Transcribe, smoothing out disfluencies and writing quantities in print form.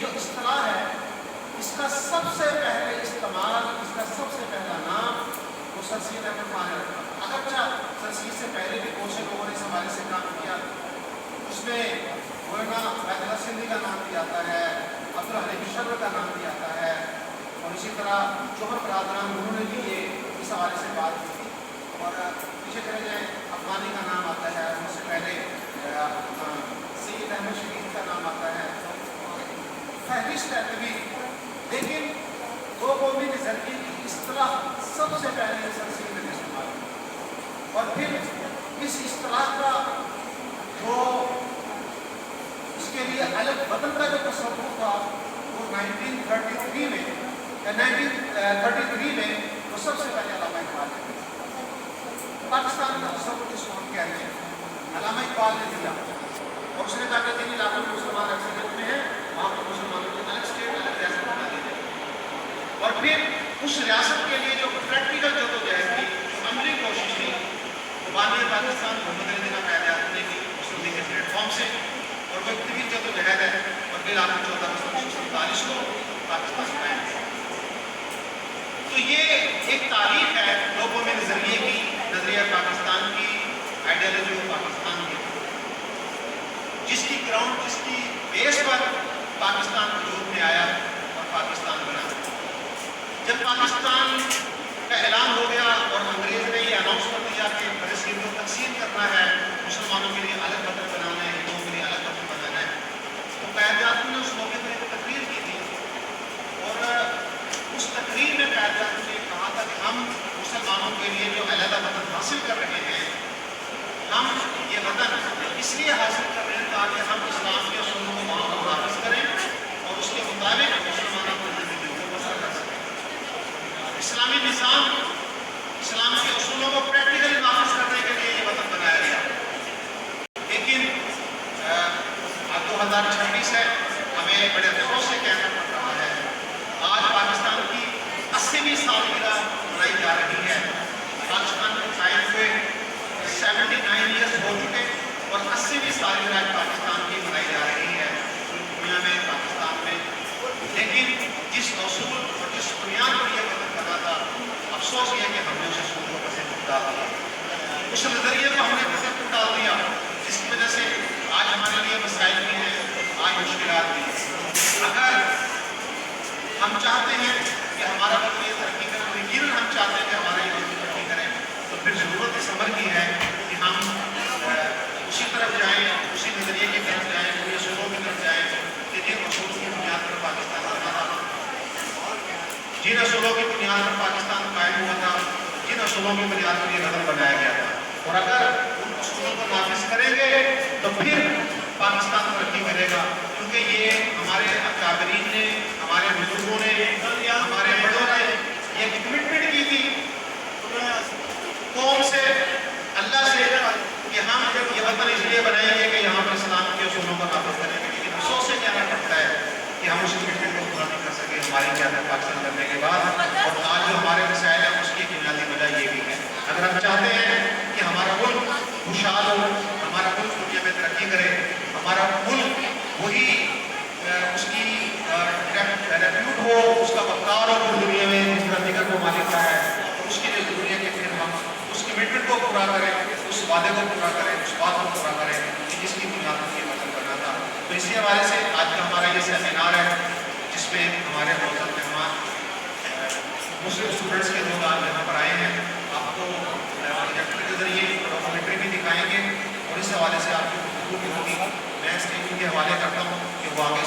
جو اصطلاح ہے اس کا سب سے پہلے استعمال، اس کا سب سے پہلا نام وہ سر سید احمد خان نے رکھا۔ اگرچہ سر سید سے پہلے بھی بہت سے لوگوں نے اس حوالے سے کام کیا، اس میں مولانا عبید اللہ سندھی کا نام بھی آتا ہے، عبدالحلیم شرر کا نام بھی آتا ہے، اور اسی طرح جوہر برادران انہوں نے بھی یہ اس حوالے سے بات کی تھی۔ اور پیچھے چلے جائیں، افغانی کا نام آتا ہے، اس سے پہلے سید احمد شریف کا نام آتا ہے، فہرست ہے کبھی، لیکن دو قومی نظریے کی اصطلاح سب سے پہلے سر سید نے استعمال کی، اور پھر اس اصطلاح کا جو اس کے لیے الگ وطن کا جو تصور تھا وہ 1933 میں وہ سب سے پہلے علامہ اقبال نے پاکستان کا تصور جس کو ہم کہتے ہیں علامہ اقبال نے دیا، اور اس نے کہا کہ جن علاقوں میں مسلمان اکثریت میں ہیں وہاں پر مسلمانوں کی الگ اسٹیٹ الگ ریاست بنا دی جائے، اور پھر اس ریاست کے لیے جو پریکٹیکل جدوجہد تھی، جو عملی کوشش تھی، وہ بانی پاکستان محمد علی جناح قائد اعظم نے کی مسلم لیگ کے پلیٹ فارم سے، اور وہ طویل جدوجہد ہے، اور بالآخر 14 کو پاکستان قائم ہوا۔ تو یہ ایک تاریخ ہے لوگوں میں نظریے کی، نظریہ پاکستان کی، آئیڈیالوجی آف پاکستان کی، جس کی گراؤنڈ، جس کی بیس پر پاکستان وجود میں آیا اور پاکستان بنا۔ جب پاکستان کا اعلان ہو گیا اور انگریز نے یہ اناؤنس کر دیا کہ فلسطین کو تقسیم کرنا ہے، مسلمانوں کے لیے الگ وطن بنانا ہے، ہندوؤں کے لیے الگ وطن بنانا ہے، تو قائد اعظم نے اس موقع پر ایک تقریر کی تھی، اور اس تقریر میں قائد اعظم نے کہا تھا کہ ہم مسلمانوں کے لیے جو علیحدہ وطن حاصل کر رہے ہیں، ہم یہ وطن اس لیے حاصل کر رہے ہیں تاکہ ہم اسلام کے اصولوں کو وہاں پر نافذ کریں اور اس کے مطابق مسلمانوں کو زندگی کو بسر کر سکیں۔ اسلامی نظام، اسلام کے اصولوں کو پریکٹیکلی نافذ کرنے کے لیے یہ وطن بنایا گیا، لیکن اب 2026 ہے، ہمیں بڑے افسوس سے کہنا پڑ رہا ہے آج پاکستان کی 80ویں سالگرہ منائی جا رہی ہے۔ پاکستان کے قائم ہوئے 79 ایئرس ہو چکے اور 80ویں سالگرہ پاکستان کی منائی جا رہی ہے دنیا میں، پاکستان میں، لیکن جس اصول اور جس بنیاد پر یہ وطن بنا تھا، افسوس یہ کہ ہم نے اس اصول کو پسے ڈال دیا، اس نظریے کو ہم نے پسے ڈال دیا، جس کی وجہ سے آج ہمارے لیے مسائل بھی ہیں، آج مشکلات بھی ہیں۔ اگر ہم چاہتے ہیں کہ ہمارا وطن یہ ترقی کرے، یقیناً ہم چاہتے ہیں کہ ہمارا یہ وطن ترقی کرے، تو پھر ضرورت اس عمل کی ہے کہ ہم اسی طرف جائیں، اسی نظریے کی طرف جائیں، اسی اصولوں کی طرف جائیں کہ جن اصولوں کی بنیاد پر پاکستان بنا تھا، جن اصولوں کی بنیاد پر پاکستان قائم ہوا تھا، جن اصولوں کی بنیاد پر یہ وطن بنایا گیا تھا، اور اگر ان اصولوں کو نافذ کریں گے تو پھر پاکستان ترقی کرے گا، کیونکہ یہ ہمارے اکابرین نے، ہمارے بزرگوں نے، ہمارے بڑوں نے یہ کمٹمنٹ کی تھی قوم سے، اللہ سے، کہ ہم یہ وطن اس لیے بنائیں گے کہ یہاں پر اسلام کے اصولوں کو نافذ کریں گے، لیکن افسوس سے کہنا پڑتا ہے کہ ہم اس کمٹمنٹ کو پورا نہیں کر سکے ہماری قیادت پاکستان بننے کے بعد، اور آج جو ہمارے مسائل ہیں اس کی بنیادی وجہ یہ بھی ہے۔ اگر ہم چاہتے ہیں کہ ہمارا ملک خوشحال ہو، ہمارا ملک دنیا میں ترقی کرے، ہمارا ملک وہی اس کی ریپیوٹ ہو، اس کا وقار ہو پوری دنیا میں جس طرح دیگر ممالک کا ہے، تو اس کے لیے ضروری ہے کہ پھر ہم اس کمٹمنٹ کو پورا کریں، اس وعدے کو پورا کریں، اس بات کو پورا کریں کہ جس کی بنیاد پر یہ وطن بنا تھا۔ تو اسی حوالے سے آج کا ہمارا یہ سیمینار ہے، جس میں ہمارے معزز مہمان مسلم اسٹوڈنٹس کے لوگ آج یہاں پر آئے ہیں، آپ کو پروجیکٹر کے ذریعے ڈاکومنٹری بھی دکھائیں گے، اور اس حوالے سے آپ کی گفتگو بھی ہوگی۔ میں اسٹیج کے حوالے کرتا ہوں کہ وہ آگے